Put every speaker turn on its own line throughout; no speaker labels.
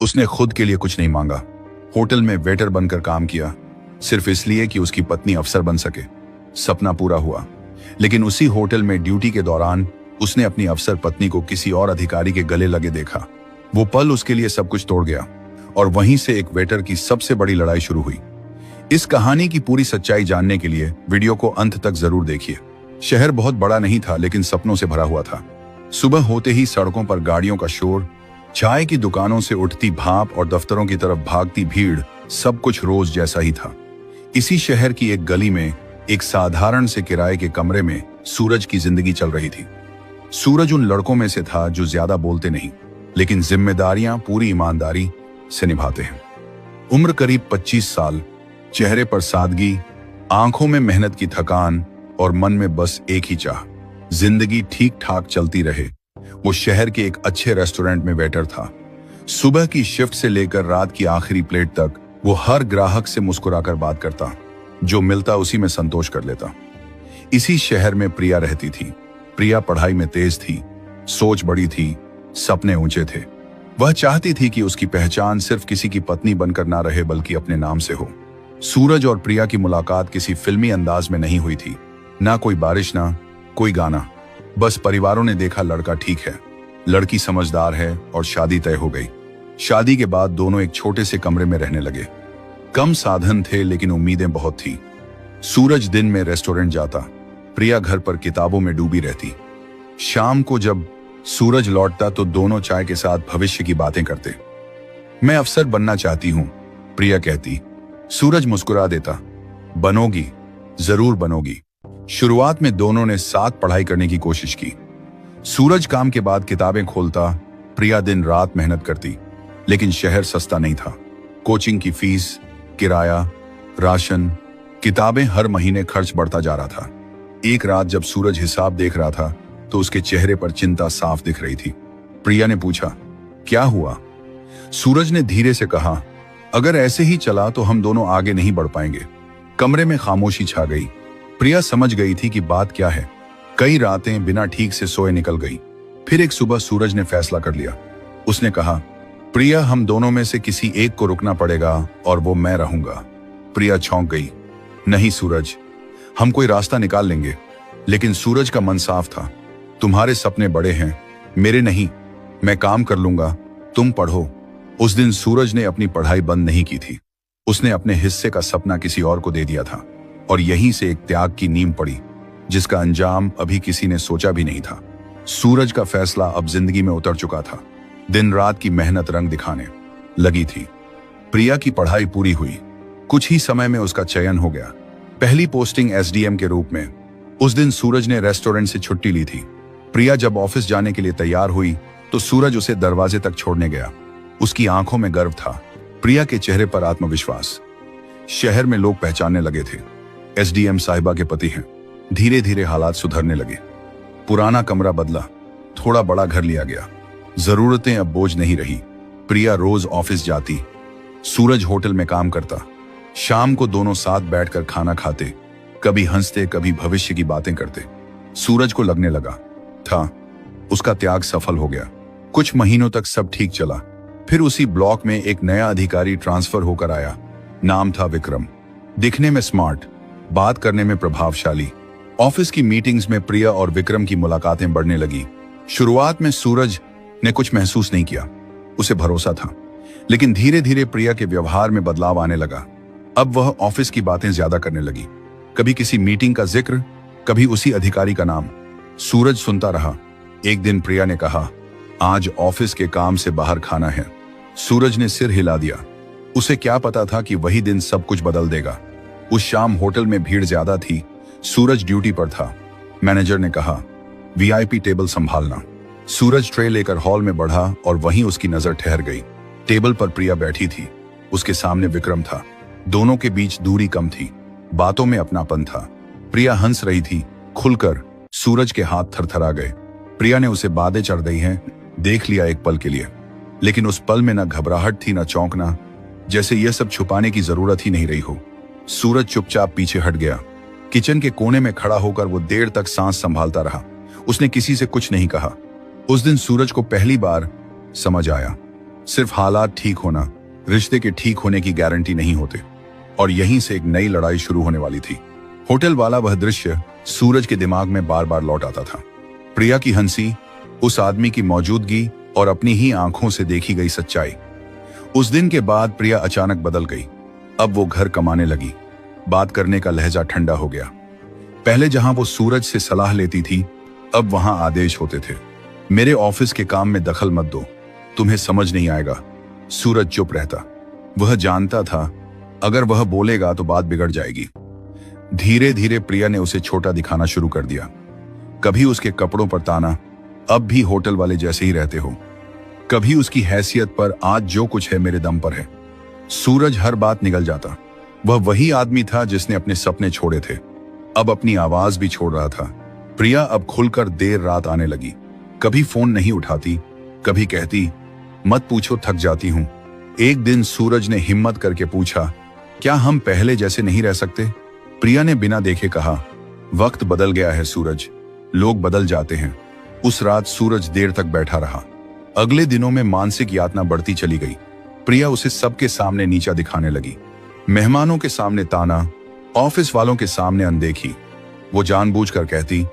उसने खुद के लिए कुछ नहीं मांगा। होटल में वेटर बनकर काम किया, सिर्फ इसलिए कि उसकी पत्नी अफसर बन सके। सपना पूरा हुआ, लेकिन उसी होटल में ड्यूटी के दौरान उसने अपनी अफसर पत्नी को किसी और अधिकारी के गले लगे देखा। वो पल उसके लिए सब कुछ तोड़ गया, और वहीं से एक वेटर की सबसे बड़ी लड़ाई शुरू हुई। इस कहानी की पूरी सच्चाई जानने के लिए वीडियो को अंत तक जरूर देखिए। शहर बहुत बड़ा नहीं था, लेकिन सपनों से भरा हुआ था। सुबह होते ही सड़कों पर गाड़ियों का शोर, चाय की दुकानों से उठती भाप और दफ्तरों की तरफ भागती भीड़, सब कुछ रोज जैसा ही था। इसी शहर की एक गली में एक साधारण से किराए के कमरे में सूरज की जिंदगी चल रही थी। सूरज उन लड़कों में से था जो ज्यादा बोलते नहीं, लेकिन जिम्मेदारियां पूरी ईमानदारी से निभाते हैं। उम्र करीब 25 साल, चेहरे पर सादगी, आंखों में मेहनत की थकान और मन में बस एक ही चाह, जिंदगी ठीक ठाक चलती रहे। वो शहर के एक अच्छे रेस्टोरेंट में वेटर था। सुबह की शिफ्ट से लेकर रात की आखिरी प्लेट तक वो हर ग्राहक से मुस्कुराकर बात करता, जो मिलता उसी में संतोष कर लेता। इसी शहर में प्रिया रहती थी। प्रिया पढ़ाई में तेज थी, सोच बड़ी थी, सपने ऊंचे थे। वह चाहती थी कि उसकी पहचान सिर्फ किसी की पत्नी बनकर ना रहे, बल्कि अपने नाम से हो। सूरज और प्रिया की मुलाकात किसी फिल्मी अंदाज में नहीं हुई थी। ना कोई बारिश, ना कोई गाना, बस परिवारों ने देखा लड़का ठीक है, लड़की समझदार है, और शादी तय हो गई। शादी के बाद दोनों एक छोटे से कमरे में रहने लगे। कम साधन थे, लेकिन उम्मीदें बहुत थी। सूरज दिन में रेस्टोरेंट जाता, प्रिया घर पर किताबों में डूबी रहती। शाम को जब सूरज लौटता तो दोनों चाय के साथ भविष्य की बातें करते। मैं अफसर बनना चाहती हूं, प्रिया कहती। सूरज मुस्कुरा देता, बनोगी, जरूर बनोगी। शुरुआत में दोनों ने साथ पढ़ाई करने की कोशिश की। सूरज काम के बाद किताबें खोलता, प्रिया दिन रात मेहनत करती। लेकिन शहर सस्ता नहीं था। कोचिंग की फीस, किराया, राशन, किताबें, हर महीने खर्च बढ़ता जा रहा था। एक रात जब सूरज हिसाब देख रहा था तो उसके चेहरे पर चिंता साफ दिख रही थी। प्रिया ने पूछा, क्या हुआ? सूरज ने धीरे से कहा, अगर ऐसे ही चला तो हम दोनों आगे नहीं बढ़ पाएंगे। कमरे में खामोशी छा गई। प्रिया समझ गई थी कि बात क्या है। कई रातें बिना ठीक से सोए निकल गई। फिर एक सुबह सूरज ने फैसला कर लिया। उसने कहा, प्रिया, हम दोनों में से किसी एक को रुकना पड़ेगा, और वो मैं रहूंगा। प्रिया चौंक गई। नहीं सूरज, हम कोई रास्ता निकाल लेंगे। लेकिन सूरज का मन साफ था। तुम्हारे सपने बड़े हैं, मेरे नहीं। मैं काम कर लूंगा, तुम पढ़ो। उस दिन सूरज ने अपनी पढ़ाई बंद नहीं की थी। उसने अपने हिस्से का सपना किसी और को दे दिया था, और यहीं से एक त्याग की नींव पड़ी, जिसका अंजाम अभी किसी ने सोचा भी नहीं था। सूरज का फैसला अब जिंदगी में उतर चुका था। दिन रात की मेहनत रंग दिखाने लगी थी। प्रिया की पढ़ाई पूरी हुई। कुछ ही समय में उसका चयन हो गया, पहली पोस्टिंग एसडीएम के रूप में। उस दिन सूरज ने रेस्टोरेंट से छुट्टी ली थी। प्रिया जब ऑफिस जाने के लिए तैयार हुई तो सूरज उसे दरवाजे तक छोड़ने गया। उसकी आंखों में गर्व था, प्रिया के चेहरे पर आत्मविश्वास। शहर में लोग पहचानने लगे थे, एसडीएम साहिबा के पति हैं। धीरे धीरे हालात सुधरने लगे। पुराना कमरा बदला, थोड़ा बड़ा घर लिया गया। जरूरतें अब बोझ नहीं रही। प्रिया रोज ऑफिस जाती, सूरज होटल में काम करता। शाम को दोनों साथ बैठकर खाना खाते, कभी हंसते, कभी भविष्य की बातें करते। सूरज को लगने लगा था उसका त्याग सफल हो गया। कुछ महीनों तक सब ठीक चला। फिर उसी ब्लॉक में एक नया अधिकारी ट्रांसफर होकर आया। नाम था विक्रम। दिखने में स्मार्ट, बात करने में प्रभावशाली। ऑफिस की मीटिंग्स में प्रिया और विक्रम की मुलाकातें बढ़ने लगी। शुरुआत में सूरज ने कुछ महसूस नहीं किया, उसे भरोसा था। लेकिन धीरे धीरे प्रिया के व्यवहार में बदलाव आने लगा। अब वह ऑफिस की बातें ज्यादा करने लगी, कभी किसी मीटिंग का जिक्र, कभी उसी अधिकारी का नाम। सूरज सुनता रहा। एक दिन प्रिया ने कहा, आज ऑफिस के काम से बाहर खाना है। सूरज ने सिर हिला दिया। उसे क्या पता था कि वही दिन सब कुछ बदल देगा। उस शाम होटल में भीड़ ज्यादा थी। सूरज ड्यूटी पर था। मैनेजर ने कहा, वीआईपी टेबल संभालना। सूरज ट्रे लेकर हॉल में बढ़ा, और वहीं उसकी नजर ठहर गई। टेबल पर प्रिया बैठी थी, उसके सामने विक्रम था। दोनों के बीच दूरी कम थी, बातों में अपनापन था। प्रिया हंस रही थी खुलकर। सूरज के हाथ थरथरा गए। प्रिया ने उसे बातें चढ़ गई हैं देख लिया एक पल के लिए, लेकिन उस पल में न घबराहट थी, न चौंकना, जैसे यह सब छुपाने की जरूरत ही नहीं रही हो। सूरज चुपचाप पीछे हट गया। किचन के कोने में खड़ा होकर वो देर तक सांस संभालता रहा। उसने किसी से कुछ नहीं कहा। उस दिन सूरज को पहली बार समझ आया, सिर्फ हालात ठीक होना रिश्ते के ठीक होने की गारंटी नहीं होते। और यहीं से एक नई लड़ाई शुरू होने वाली थी। होटल वाला वह दृश्य सूरज के दिमाग में बार बार लौट आता था। प्रिया की हंसी, उस आदमी की मौजूदगी और अपनी ही आंखों से देखी गई सच्चाई। उस दिन के बाद प्रिया अचानक बदल गई। अब वो घर कमाने लगी। बात करने का लहजा ठंडा हो गया। पहले जहां वो सूरज से सलाह लेती थी, अब वहां आदेश होते थे, मेरे ऑफिस के काम में दखल मत दो, तुम्हें समझ नहीं आएगा। सूरज चुप रहता। वह जानता था अगर वह बोलेगा तो बात बिगड़ जाएगी। धीरे धीरे प्रिया ने उसे छोटा दिखाना शुरू कर दिया। कभी उसके कपड़ों पर ताना, अब भी होटल वाले जैसे ही रहते हो। कभी उसकी हैसियत पर, आज जो कुछ है मेरे दम पर है। सूरज हर बात निगल जाता। वह वही आदमी था जिसने अपने सपने छोड़े थे, अब अपनी आवाज भी छोड़ रहा था। प्रिया अब खुलकर देर रात आने लगी। कभी फोन नहीं उठाती, कभी कहती मत पूछो, थक जाती हूं। एक दिन सूरज ने हिम्मत करके पूछा, क्या हम पहले जैसे नहीं रह सकते? प्रिया ने बिना देखे कहा, वक्त बदल गया है सूरज, लोग बदल जाते हैं। उस रात सूरज देर तक बैठा रहा। अगले दिनों में मानसिक यातना बढ़ती चली गई। प्रिया उसे सबके सामने नीचा दिखाने लगी। मेहमानों के सामने ताना, ऑफिस वालों के सामने अनदेखी। वो जानबूझकर कहती,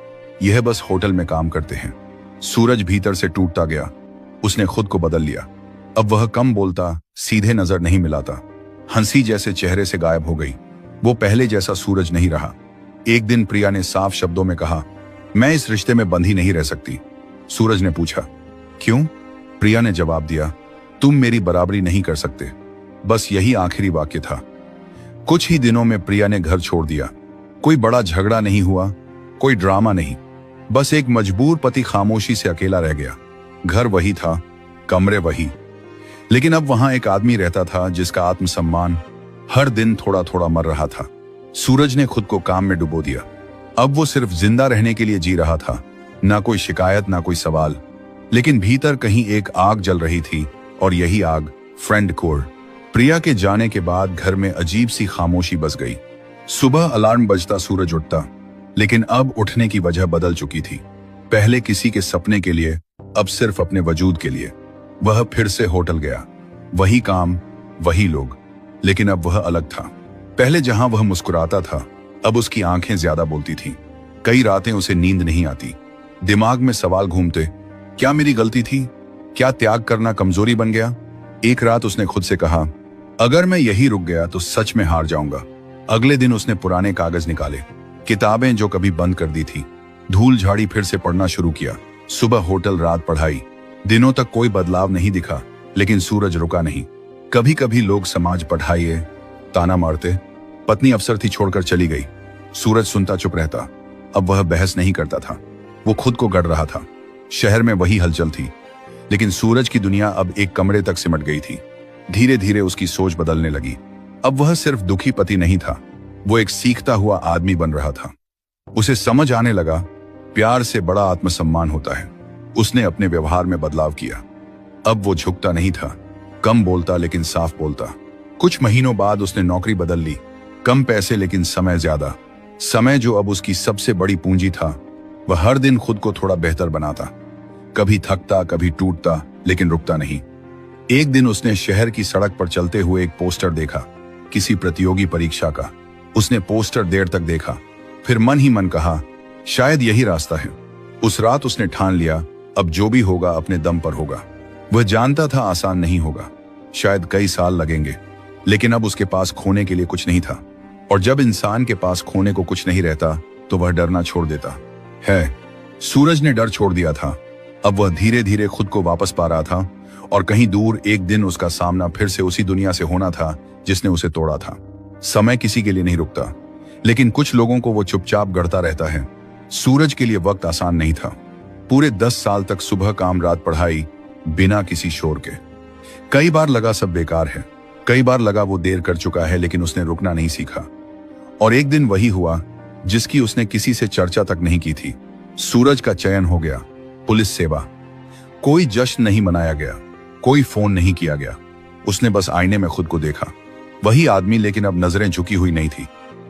यह बस होटल में काम करते हैं। सूरज भीतर से टूटता गया। उसने खुद को बदल लिया। अब वह कम बोलता, सीधे नजर नहीं मिलाता। हंसी जैसे चेहरे से गायब हो गई। वो पहले जैसा सूरज नहीं रहा। एक दिन प्रिया ने साफ शब्दों में कहा, मैं इस रिश्ते में बंधी नहीं रह सकती। सूरज ने पूछा, क्यों? प्रिया ने जवाब दिया, तुम मेरी बराबरी नहीं कर सकते। बस यही आखिरी वाक्य था। कुछ ही दिनों में प्रिया ने घर छोड़ दिया। कोई बड़ा झगड़ा नहीं हुआ, कोई ड्रामा नहीं, बस एक मजबूर पति खामोशी से अकेला रह गया। घर वही था, कमरे वही, लेकिन अब वहां एक आदमी रहता था जिसका आत्मसम्मान हर दिन थोड़ा थोड़ा मर रहा था। सूरज ने खुद को काम में डुबो दिया। अब वो सिर्फ जिंदा रहने के लिए जी रहा था। ना कोई शिकायत, ना कोई सवाल, लेकिन भीतर कहीं एक आग जल रही थी, और यही आग फ्रेंड कोर। प्रिया के जाने के बाद घर में अजीब सी खामोशी बस गई। सुबह अलार्म बजता, सूरज उठता, लेकिन अब उठने की वजह बदल चुकी थी। पहले किसी के सपने के लिए, अब सिर्फ अपने वजूद के लिए। वह फिर से होटल गया। वही काम, वही लोग, लेकिन अब वह अलग था। पहले जहां वह मुस्कुराता था, अब उसकी आंखें ज्यादा बोलती थीं। कई रातें उसे नींद नहीं आती। दिमाग में सवाल घूमते, क्या मेरी गलती थी? क्या त्याग करना कमजोरी बन गया? एक रात उसने खुद से कहा, अगर मैं यही रुक गया तो सच में हार जाऊंगा। अगले दिन उसने पुराने कागज निकाले, किताबें जो कभी बंद कर दी थी, धूल झाड़ी, फिर से पढ़ना शुरू किया। सुबह होटल, रात पढ़ाई। दिनों तक कोई बदलाव नहीं दिखा, लेकिन सूरज रुका नहीं। कभी कभी लोग समाज पढ़ाइए ताना मारते। पत्नी अफसर थी, छोड़कर चली गई। सूरज सुनता, चुप रहता। अब वह बहस नहीं करता था, वो खुद को गढ़ रहा था। शहर में वही हलचल थी, लेकिन सूरज की दुनिया अब एक कमरे तक सिमट गई थी। धीरे धीरे उसकी सोच बदलने लगी। अब वह सिर्फ दुखी पति नहीं था, वो एक सीखता हुआ आदमी बन रहा था। उसे समझ आने लगा, प्यार से बड़ा आत्मसम्मान होता है। उसने अपने व्यवहार में बदलाव किया। अब वो झुकता नहीं था, कम बोलता लेकिन साफ बोलता। कुछ महीनों बाद उसने नौकरी बदल ली। कम पैसे लेकिन समय ज्यादा। समय जो अब उसकी सबसे बड़ी पूंजी था। वह हर दिन खुद को थोड़ा बेहतर बनाता। कभी थकता, कभी टूटता, लेकिन रुकता नहीं। एक दिन उसने शहर की सड़क पर चलते हुए एक पोस्टर देखा, किसी प्रतियोगी परीक्षा का। उसने पोस्टर देर तक देखा, फिर मन ही मन कहा, शायद यही रास्ता है। उस रात उसने ठान लिया, अब जो भी होगा अपने दम पर होगा। वह जानता था आसान नहीं होगा, शायद कई साल लगेंगे, लेकिन अब उसके पास खोने के लिए कुछ नहीं था। और जब इंसान के पास खोने को कुछ नहीं रहता, तो वह डरना छोड़ देता है। सूरज ने डर छोड़ दिया था। अब वह धीरे धीरे खुद को वापस पा रहा था, और कहीं दूर एक दिन उसका सामना फिर से उसी दुनिया से होना था जिसने उसे तोड़ा था। समय किसी के लिए नहीं रुकता, लेकिन कुछ लोगों को वो चुपचाप गढ़ता रहता है। सूरज के लिए वक्त आसान नहीं था। पूरे 10 साल तक सुबह काम, रात पढ़ाई, बिना किसी शोर के। कई बार लगा सब बेकार है, कई बार लगा वो देर कर चुका है, लेकिन उसने रुकना नहीं सीखा। और एक दिन वही हुआ जिसकी उसने किसी से चर्चा तक नहीं की थी। सूरज का चयन हो गया, पुलिस सेवा। कोई जश्न नहीं मनाया गया, कोई फोन नहीं किया गया। उसने बस आईने में खुद को देखा, वही आदमी, लेकिन अब नजरें झुकी हुई नहीं थी।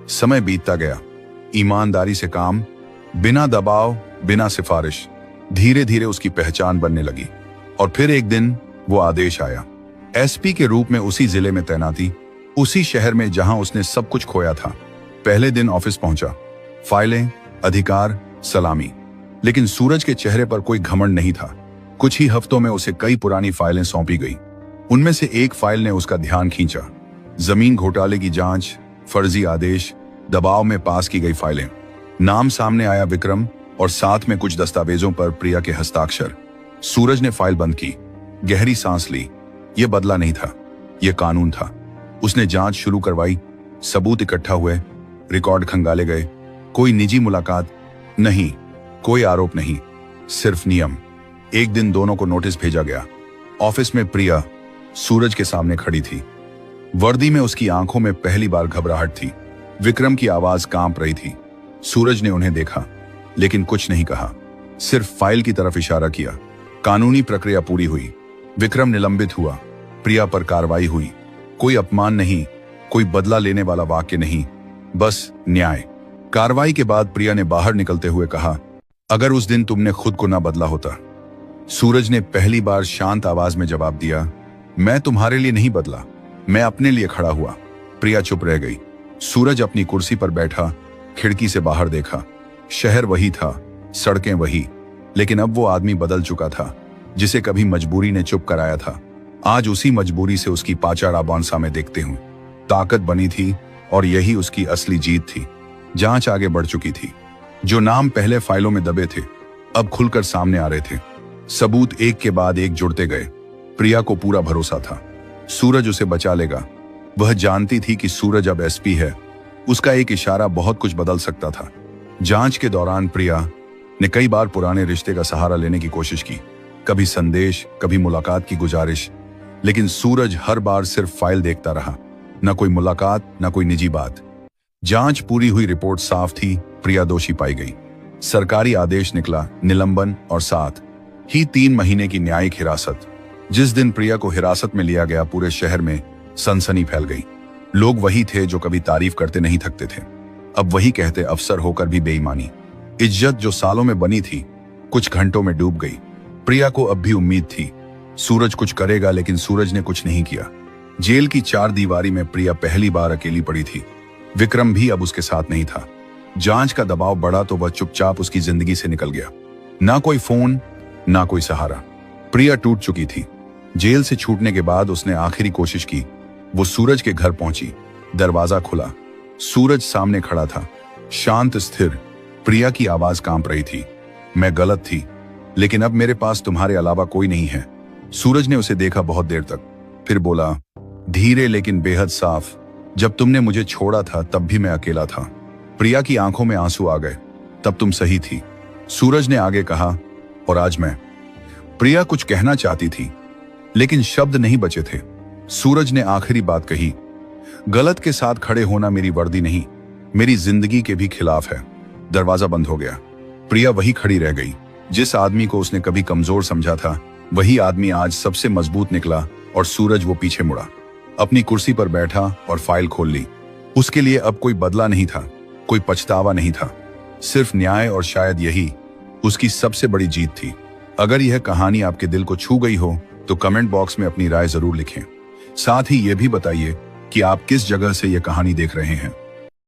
समय बीतता गया, ईमानदारी से काम, बिना दबाव, बिना सिफारिश। धीरे धीरे उसकी पहचान बनने लगी। और फिर एक दिन वो आदेश आया, एसपी के रूप में उसी जिले में तैनाती, उसी शहर में जहां उसने सब कुछ खोया था। पहले दिन ऑफिस पहुंचा, फाइलें, अधिकार, सलामी। लेकिन सूरज के चेहरे पर कोई घमंड नहीं था। कुछ ही हफ्तों में उसे कई पुरानी फाइलें सौंपी गई। उनमें से एक फाइल ने उसका ध्यान खींचा। जमीन घोटाले की जांच, फर्जी आदेश, दबाव में पास की गई फाइलें। नाम सामने आया विक्रम और साथ में कुछ दस्तावेजों पर प्रिया के हस्ताक्षर। सूरज ने फाइल बंद की, गहरी सांस ली। यह बदला नहीं था, यह कानून था। उसने जांच शुरू करवाई, सबूत इकट्ठा हुए, रिकॉर्ड खंगाले गए। कोई निजी मुलाकात नहीं, कोई आरोप नहीं, सिर्फ नियम। एक दिन दोनों को नोटिस भेजा गया। ऑफिस में प्रिया सूरज के सामने खड़ी थी। वर्दी में उसकी आंखों में पहली बार घबराहट थी। विक्रम की आवाज कांप रही थी। सूरज ने उन्हें देखा, लेकिन कुछ नहीं कहा, सिर्फ फाइल की तरफ इशारा किया। कानूनी प्रक्रिया पूरी हुई। विक्रम निलंबित हुआ, प्रिया पर कार्रवाई हुई। कोई अपमान नहीं, कोई बदला लेने वाला वाक्य नहीं, बस न्याय। कार्रवाई के बाद प्रिया ने बाहर निकलते हुए कहा, अगर उस दिन तुमने खुद को ना बदला होता। सूरज ने पहली बार शांत आवाज में जवाब दिया, मैं तुम्हारे लिए नहीं बदला, मैं अपने लिए खड़ा हुआ। प्रिया चुप रह गई। सूरज अपनी कुर्सी पर बैठा, खिड़की से बाहर देखा। शहर वही था, सड़कें वही, लेकिन अब वो आदमी बदल चुका था, जिसे कभी मजबूरी ने चुप कराया था। आज उसी मजबूरी से उसकी पाचार बॉन्सा में देखते हुए ताकत बनी थी, और यही उसकी असली जीत थी। जांच आगे बढ़ चुकी थी। जो नाम पहले फाइलों में दबे थे, अब खुलकर सामने आ रहे थे। सबूत एक के बाद एक जुड़ते गए। प्रिया को पूरा भरोसा था, सूरज उसे बचा लेगा। वह जानती थी कि सूरज अब एसपी है। उसका एक इशारा बहुत कुछ बदल सकता था। जांच के दौरान प्रिया ने कई बार पुराने रिश्ते का सहारा लेने की कोशिश की, कभी संदेश, कभी मुलाकात की गुजारिश, लेकिन सूरज हर बार सिर्फ फाइल देखता रहा। न कोई मुलाकात, न कोई निजी बात। जांच पूरी हुई, रिपोर्ट साफ थी, प्रिया दोषी पाई गई। सरकारी आदेश निकला, निलंबन और साथ ही 3 महीने की न्यायिक हिरासत। जिस दिन प्रिया को हिरासत में लिया गया, पूरे शहर में सनसनी फैल गई। लोग वही थे जो कभी तारीफ करते नहीं थकते थे, अब वही कहते अफसर होकर भी बेईमानी। इज्जत जो सालों में बनी थी, कुछ घंटों में डूब गई। प्रिया को अब भी उम्मीद थी, सूरज कुछ करेगा, लेकिन सूरज ने कुछ नहीं किया। जेल की 4 दीवारी में प्रिया पहली बार अकेली पड़ी थी। विक्रम भी अब उसके साथ नहीं था। जांच का दबाव बढ़ा तो वह चुपचाप उसकी जिंदगी से निकल गया। ना कोई फोन, ना कोई सहारा। प्रिया टूट चुकी थी। जेल से छूटने के बाद उसने आखिरी कोशिश की। वो सूरज के घर पहुंची। दरवाजा खुला, सूरज सामने खड़ा था, शांत, स्थिर। प्रिया की आवाज कांप रही थी, मैं गलत थी, लेकिन अब मेरे पास तुम्हारे अलावा कोई नहीं है। सूरज ने उसे देखा बहुत देर तक, फिर बोला, धीरे लेकिन बेहद साफ, जब तुमने मुझे छोड़ा था तब भी मैं अकेला था। प्रिया की आंखों में आंसू आ गए, तब तुम सही थी। सूरज ने आगे कहा, और आज मैं। प्रिया कुछ कहना चाहती थी, लेकिन शब्द नहीं बचे थे। सूरज ने आखिरी बात कही, गलत के साथ खड़े होना मेरी वर्दी नहीं, मेरी जिंदगी के भी खिलाफ है। दरवाजा बंद हो गया। प्रिया वही खड़ी रह गई। जिस आदमी को उसने कभी कमजोर समझा था, वही आदमी आज सबसे मजबूत निकला। और सूरज वो पीछे मुड़ा, अपनी कुर्सी पर बैठा और फाइल खोल ली। उसके लिए अब कोई बदला नहीं था, कोई पछतावा नहीं था, सिर्फ न्याय। और शायद यही उसकी सबसे बड़ी जीत थी। अगर यह कहानी आपके दिल को छू गई हो तो कमेंट बॉक्स में अपनी राय जरूर लिखें। साथ ही यह भी बताइए कि आप किस जगह से यह कहानी देख रहे हैं।